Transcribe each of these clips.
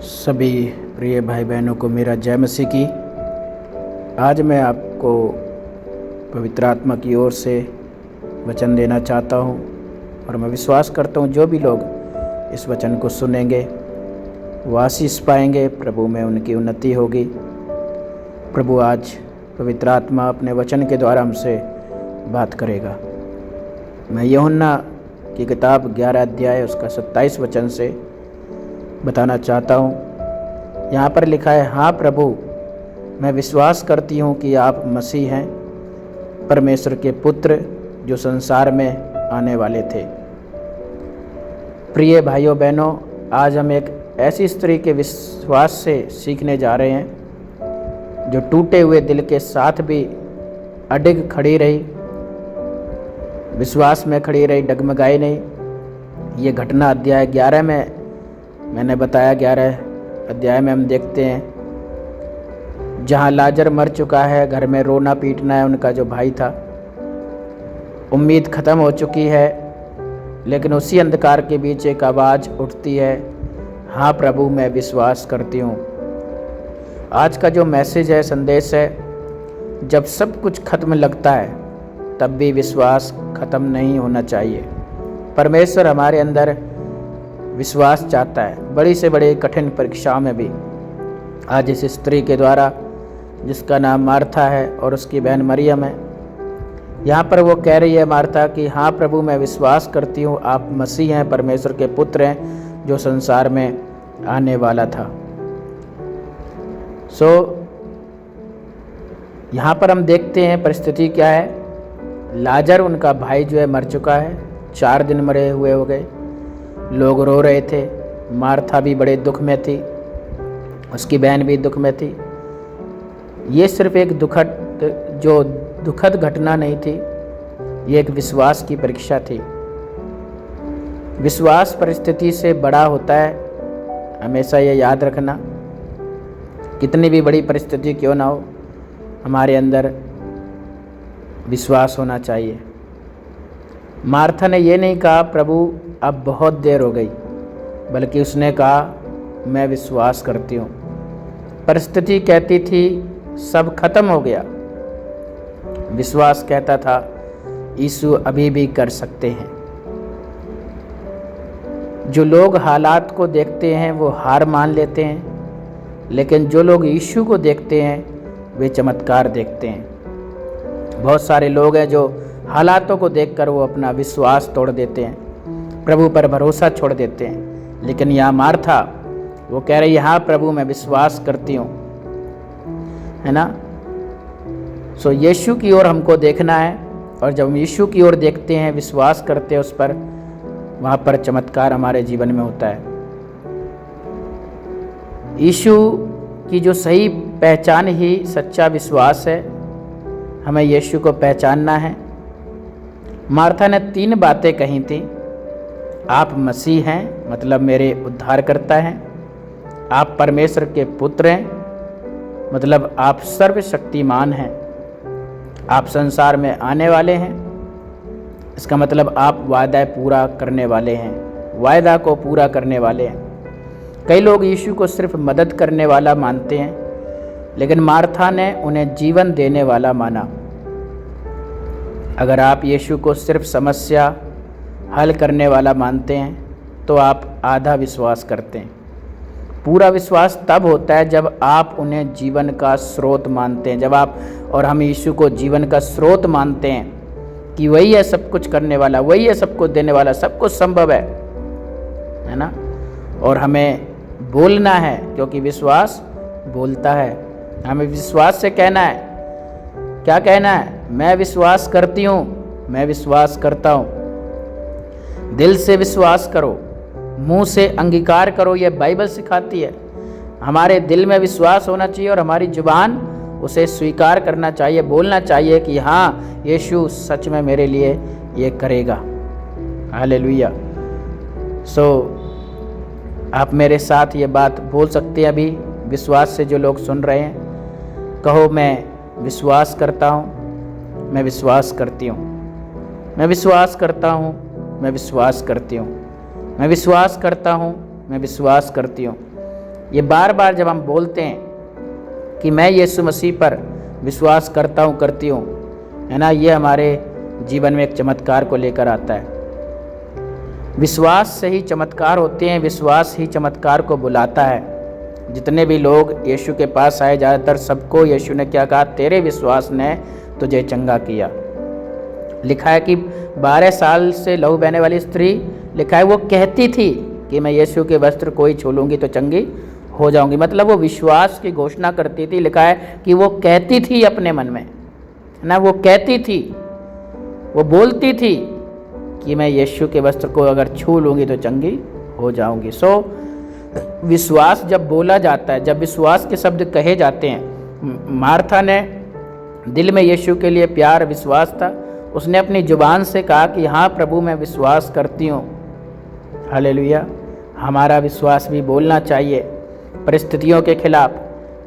सभी प्रिय भाई बहनों को मेरा जय मसीह की। आज मैं आपको पवित्र आत्मा की ओर से वचन देना चाहता हूँ और मैं विश्वास करता हूँ जो भी लोग इस वचन को सुनेंगे वो आशीष पाएंगे, प्रभु में उनकी उन्नति होगी। प्रभु आज पवित्र आत्मा अपने वचन के द्वारा हमसे बात करेगा। मैं यूहन्ना की किताब 11 अध्याय उसका 27 वचन से बताना चाहता हूँ। यहाँ पर लिखा है, हाँ प्रभु, मैं विश्वास करती हूँ कि आप मसीह हैं, परमेश्वर के पुत्र जो संसार में आने वाले थे। प्रिय भाइयों बहनों, आज हम एक ऐसी स्त्री के विश्वास से सीखने जा रहे हैं जो टूटे हुए दिल के साथ भी अडिग खड़ी रही, विश्वास में खड़ी रही, डगमगाई नहीं। ये घटना अध्याय 11 में मैंने बताया। 11 अध्याय में हम देखते हैं जहाँ लाजर मर चुका है, घर में रोना पीटना है उनका जो भाई था। उम्मीद ख़त्म हो चुकी है, लेकिन उसी अंधकार के बीच एक आवाज़ उठती है, हाँ प्रभु, मैं विश्वास करती हूँ। आज का जो मैसेज है, संदेश है, जब सब कुछ खत्म लगता है तब भी विश्वास खत्म नहीं होना चाहिए। परमेश्वर हमारे अंदर विश्वास चाहता है, बड़ी से बड़ी कठिन परीक्षाओं में भी। आज इस स्त्री के द्वारा, जिसका नाम मार्था है और उसकी बहन मरियम है, यहाँ पर वो कह रही है मार्था कि हाँ प्रभु, मैं विश्वास करती हूँ आप मसीह हैं, परमेश्वर के पुत्र हैं जो संसार में आने वाला था। यहाँ पर हम देखते हैं परिस्थिति क्या है। लाजर उनका भाई जो है मर चुका है, 4 दिन मरे हुए हो गए। लोग रो रहे थे। मार्था भी बड़े दुख में थी, उसकी बहन भी दुख में थी। ये सिर्फ एक दुखद घटना नहीं थी, ये एक विश्वास की परीक्षा थी। विश्वास परिस्थिति से बड़ा होता है, हमेशा ये याद रखना। कितनी भी बड़ी परिस्थिति क्यों ना हो, हमारे अंदर विश्वास होना चाहिए। मार्था ने ये नहीं कहा प्रभु अब बहुत देर हो गई, बल्कि उसने कहा मैं विश्वास करती हूँ। परिस्थिति कहती थी सब खत्म हो गया, विश्वास कहता था यीशु अभी भी कर सकते हैं। जो लोग हालात को देखते हैं वो हार मान लेते हैं, लेकिन जो लोग यीशु को देखते हैं वे चमत्कार देखते हैं। बहुत सारे लोग हैं जो हालातों को देखकर वो अपना विश्वास तोड़ देते हैं, प्रभु पर भरोसा छोड़ देते हैं। लेकिन यहाँ मार्था वो कह रही है, हाँ प्रभु, मैं विश्वास करती हूँ, है ना। यीशु की ओर हमको देखना है, और जब हम यीशु की ओर देखते हैं, विश्वास करते हैं उस पर, वहाँ पर चमत्कार हमारे जीवन में होता है। यीशु की जो सही पहचान ही सच्चा विश्वास है। हमें यीशु को पहचानना है। मार्था ने 3 बातें कही थी। आप मसीह हैं, मतलब मेरे उद्धारकर्ता हैं। आप परमेश्वर के पुत्र हैं, मतलब आप सर्वशक्तिमान हैं। आप संसार में आने वाले हैं, इसका मतलब आप वादा पूरा करने वाले हैं, वायदा को पूरा करने वाले हैं। कई लोग यीशु को सिर्फ मदद करने वाला मानते हैं, लेकिन मार्था ने उन्हें जीवन देने वाला माना। अगर आप यीशु को सिर्फ समस्या हल करने वाला मानते हैं तो आप आधा विश्वास करते हैं। पूरा विश्वास तब होता है जब आप उन्हें जीवन का स्रोत मानते हैं। जब आप और हम यीशु को जीवन का स्रोत मानते हैं कि वही है सब कुछ करने वाला, वही है सब कुछ देने वाला, सब कुछ संभव है ना। और हमें बोलना है, क्योंकि विश्वास बोलता है। हमें विश्वास से कहना है। क्या कहना है? मैं विश्वास करती हूँ, मैं विश्वास करता हूँ। दिल से विश्वास करो, मुंह से अंगीकार करो, ये बाइबल सिखाती है। हमारे दिल में विश्वास होना चाहिए और हमारी जुबान उसे स्वीकार करना चाहिए, बोलना चाहिए कि हाँ, यीशु सच में मेरे लिए ये करेगा। हालेलुया। आप मेरे साथ ये बात बोल सकते हैं अभी, विश्वास से जो लोग सुन रहे हैं, कहो मैं विश्वास करता हूँ, मैं विश्वास करती हूँ, मैं विश्वास करता हूँ, मैं विश्वास करती हूँ, मैं विश्वास करता हूँ, मैं विश्वास करती हूँ। ये बार बार जब हम बोलते हैं कि मैं यीशु मसीह पर विश्वास करता हूँ, करती हूँ, है ना, ये हमारे जीवन में एक चमत्कार को लेकर आता है। विश्वास से ही चमत्कार होते हैं, विश्वास ही चमत्कार को बुलाता है। जितने भी लोग यीशु के पास आए, ज़्यादातर सबको यीशु ने क्या कहा? तेरे विश्वास ने तुझे चंगा किया। लिखा है कि 12 साल से लहू बहने वाली स्त्री, लिखा है वो कहती थी कि मैं यीशु के वस्त्र को ही छू लूँगी तो चंगी हो जाऊंगी। मतलब वो विश्वास की घोषणा करती थी। लिखा है कि वो कहती थी अपने मन में, ना, वो कहती थी, वो बोलती थी कि मैं यीशु के वस्त्र को अगर छू लूँगी तो चंगी हो जाऊंगी। सो विश्वास जब बोला जाता है, जब विश्वास के शब्द कहे जाते हैं, मार्था ने दिल में यीशु के लिए प्यार, विश्वास था। उसने अपनी जुबान से कहा कि हाँ प्रभु, मैं विश्वास करती हूँ। हालेलुया। हमारा विश्वास भी बोलना चाहिए परिस्थितियों के खिलाफ,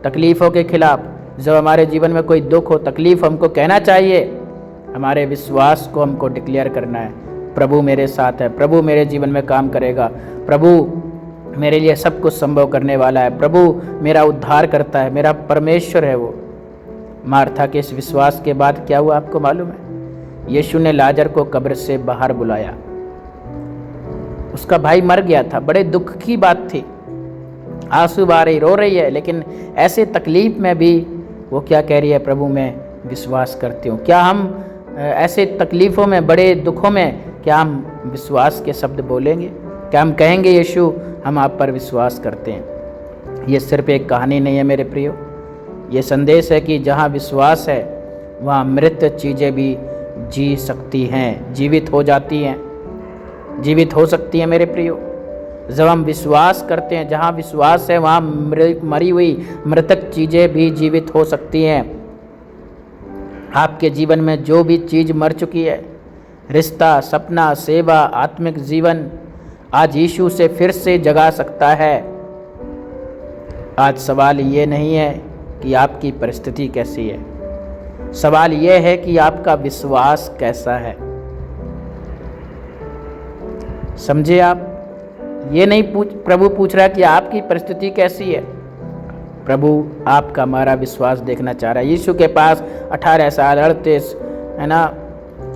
तकलीफ़ों के खिलाफ। जब हमारे जीवन में कोई दुख हो, तकलीफ़, हमको कहना चाहिए, हमारे विश्वास को हमको डिक्लेयर करना है, प्रभु मेरे साथ है, प्रभु मेरे जीवन में काम करेगा, प्रभु मेरे लिए सब कुछ संभव करने वाला है, प्रभु मेरा उद्धार करता है, मेरा परमेश्वर है वो। मार्था के इस विश्वास के बाद क्या हुआ आपको मालूम है? यीशु ने लाजर को कब्र से बाहर बुलाया। उसका भाई मर गया था, बड़े दुख की बात थी, आंसू बहा रही, रो रही है, लेकिन ऐसे तकलीफ में भी वो क्या कह रही है? प्रभु मैं विश्वास करती हूँ। क्या हम ऐसे तकलीफ़ों में, बड़े दुखों में, क्या हम विश्वास के शब्द बोलेंगे? क्या हम कहेंगे यीशु हम आप पर विश्वास करते हैं? ये सिर्फ एक कहानी नहीं है मेरे प्रियो, ये संदेश है कि जहाँ विश्वास है वहाँ मृत चीज़ें भी जी सकती हैं, जीवित हो जाती हैं, जीवित हो सकती हैं मेरे प्रियो। जब हम विश्वास करते हैं, जहाँ विश्वास है वहाँ मरी हुई मृतक चीज़ें भी जीवित हो सकती हैं। आपके जीवन में जो भी चीज़ मर चुकी है, रिश्ता, सपना, सेवा, आत्मिक जीवन, आज यीशु से फिर से जगा सकता है। आज सवाल ये नहीं है कि आपकी परिस्थिति कैसी है, सवाल ये है कि आपका विश्वास कैसा है। समझे आप? ये नहीं प्रभु पूछ रहा है कि आपकी परिस्थिति कैसी है, प्रभु आपका हमारा विश्वास देखना चाह रहा है। यीशु के पास 18 साल, 38, है ना,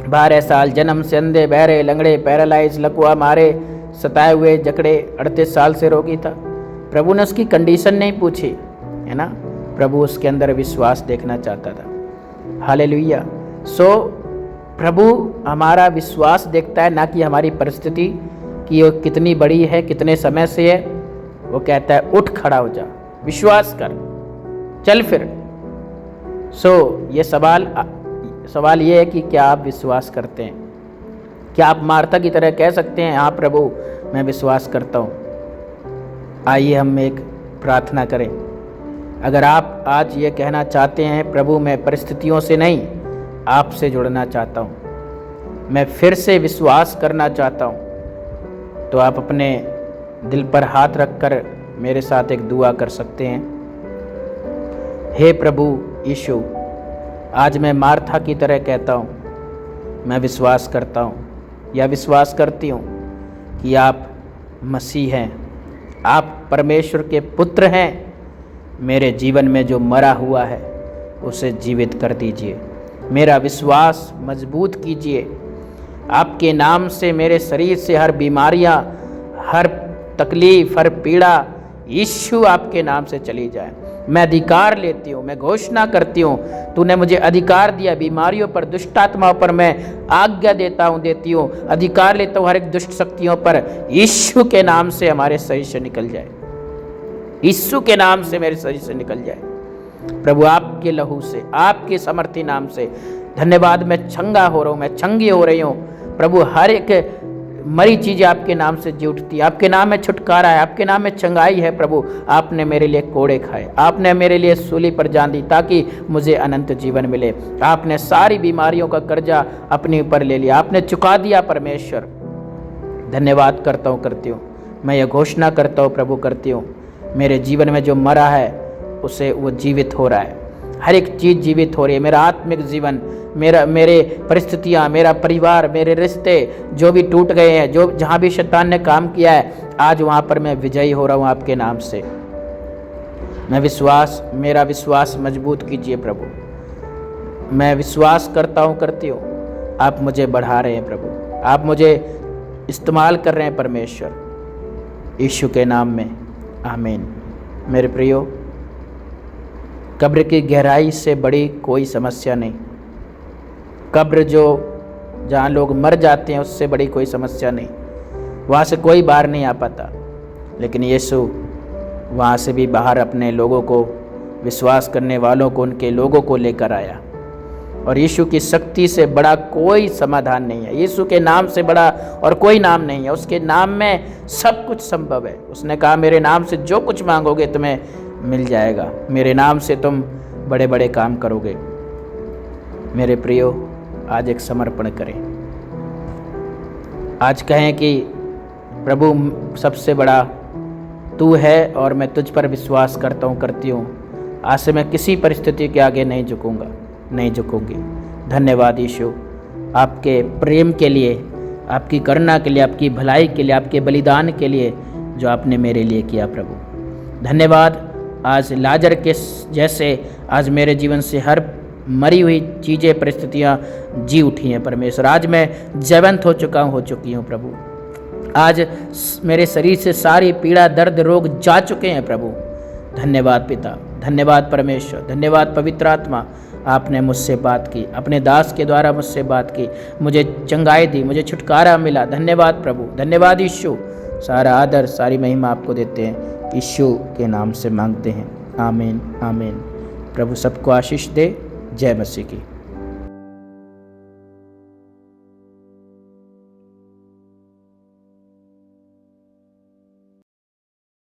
12 साल, जन्म से अंधे, बहरे, लंगड़े, पैरालाइज, लकवा मारे, सताए हुए, जकड़े, 38 साल से रोगी था। प्रभु ने उसकी कंडीशन नहीं पूछी, है ना, प्रभु उसके अंदर विश्वास देखना चाहता था। हालेलुया। सो प्रभु हमारा विश्वास देखता है, ना कि हमारी परिस्थिति कि वो कितनी बड़ी है, कितने समय से है। वो कहता है उठ खड़ा हो जा, विश्वास कर, चल फिर। सो ये सवाल ये है कि क्या आप विश्वास करते हैं? क्या आप मार्था की तरह कह सकते हैं हाँ प्रभु मैं विश्वास करता हूँ? आइए हम एक प्रार्थना करें। अगर आप आज ये कहना चाहते हैं प्रभु मैं परिस्थितियों से नहीं, आपसे जुड़ना चाहता हूँ, मैं फिर से विश्वास करना चाहता हूँ, तो आप अपने दिल पर हाथ रखकर मेरे साथ एक दुआ कर सकते हैं। हे प्रभु यीशु, आज मैं मार्था की तरह कहता हूँ, मैं विश्वास करता हूँ या विश्वास करती हूँ कि आप मसीह हैं, आप परमेश्वर के पुत्र हैं। मेरे जीवन में जो मरा हुआ है उसे जीवित कर दीजिए, मेरा विश्वास मजबूत कीजिए। आपके नाम से मेरे शरीर से हर बीमारियां, हर तकलीफ, हर पीड़ा यीशु आपके नाम से चली जाए। मैं अधिकार लेती हूँ, मैं घोषणा करती हूँ, तूने मुझे अधिकार दिया बीमारियों पर, दुष्ट आत्माओं पर मैं आज्ञा देती हूँ, अधिकार लेता हूँ हर एक दुष्ट शक्तियों पर। यीशु के नाम से हमारे शरीर से निकल जाए, यीशु के नाम से मेरे शरीर से निकल जाए। प्रभु आपके लहू से, आपके समर्थी नाम से धन्यवाद। मैं चंगा हो रहा हूँ, मैं चंगी हो रही हूँ प्रभु। हर एक मरी चीज़ें आपके नाम से जी उठती है, आपके नाम में छुटकारा है, आपके नाम में चंगाई है। प्रभु आपने मेरे लिए कोड़े खाए, आपने मेरे लिए सूली पर जान दी ताकि मुझे अनंत जीवन मिले। आपने सारी बीमारियों का कर्जा अपने ऊपर ले लिया, आपने चुका दिया। परमेश्वर धन्यवाद करता हूँ, करती हूँ। मैं ये घोषणा करता हूँ प्रभु, करती हूँ, मेरे जीवन में जो मरा है उसे वो जीवित हो रहा है, हर एक चीज़ जीवित हो रही है। मेरा आत्मिक जीवन, मेरे परिस्थितियाँ, मेरा परिवार, मेरे रिश्ते जो भी टूट गए हैं, जो जहाँ भी शैतान ने काम किया है, आज वहाँ पर मैं विजयी हो रहा हूँ आपके नाम से। मेरा विश्वास मजबूत कीजिए प्रभु। मैं विश्वास करता हूँ, करती हूँ, आप मुझे बढ़ा रहे हैं प्रभु, आप मुझे इस्तेमाल कर रहे हैं परमेश्वर, यीशु के नाम में आमीन। मेरे प्रियो, कब्र की गहराई से बड़ी कोई समस्या नहीं। कब्र जहाँ लोग मर जाते हैं उससे बड़ी कोई समस्या नहीं, वहाँ से कोई बाहर नहीं आ पाता। लेकिन यीशु वहाँ से भी बाहर अपने लोगों को, विश्वास करने वालों को, उनके लोगों को लेकर आया। और यीशु की शक्ति से बड़ा कोई समाधान नहीं है। यीशु के नाम से बड़ा और कोई नाम नहीं है। उसके नाम में सब कुछ संभव है। उसने कहा, मेरे नाम से जो कुछ मांगोगे तुम्हें मिल जाएगा, मेरे नाम से तुम बड़े बड़े काम करोगे। मेरे प्रियो, आज एक समर्पण करें। आज कहें कि प्रभु सबसे बड़ा तू है और मैं तुझ पर विश्वास करता हूँ, करती हूँ। आज से मैं किसी परिस्थिति के आगे नहीं झुकूँगा, नहीं झुकूँगी। धन्यवाद यीशु, आपके प्रेम के लिए, आपकी करुणा के लिए, आपकी भलाई के लिए, आपके बलिदान के लिए जो आपने मेरे लिए किया प्रभु। धन्यवाद। आज लाजर के जैसे आज मेरे जीवन से हर मरी हुई चीज़ें, परिस्थितियाँ जी उठी हैं परमेश्वर। आज मैं जीवंत हो चुकी हूँ प्रभु। आज मेरे शरीर से सारी पीड़ा, दर्द, रोग जा चुके हैं प्रभु। धन्यवाद पिता, धन्यवाद परमेश्वर, धन्यवाद पवित्र आत्मा। आपने मुझसे बात की, अपने दास के द्वारा मुझसे बात की, मुझे चंगाई दी, मुझे छुटकारा मिला। धन्यवाद प्रभु, धन्यवाद यीशु। सारा आदर, सारी महिमा आपको देते हैं, यीशु के नाम से मांगते हैं। आमीन, आमीन। प्रभु सबको आशीष दे। जय मसीह की।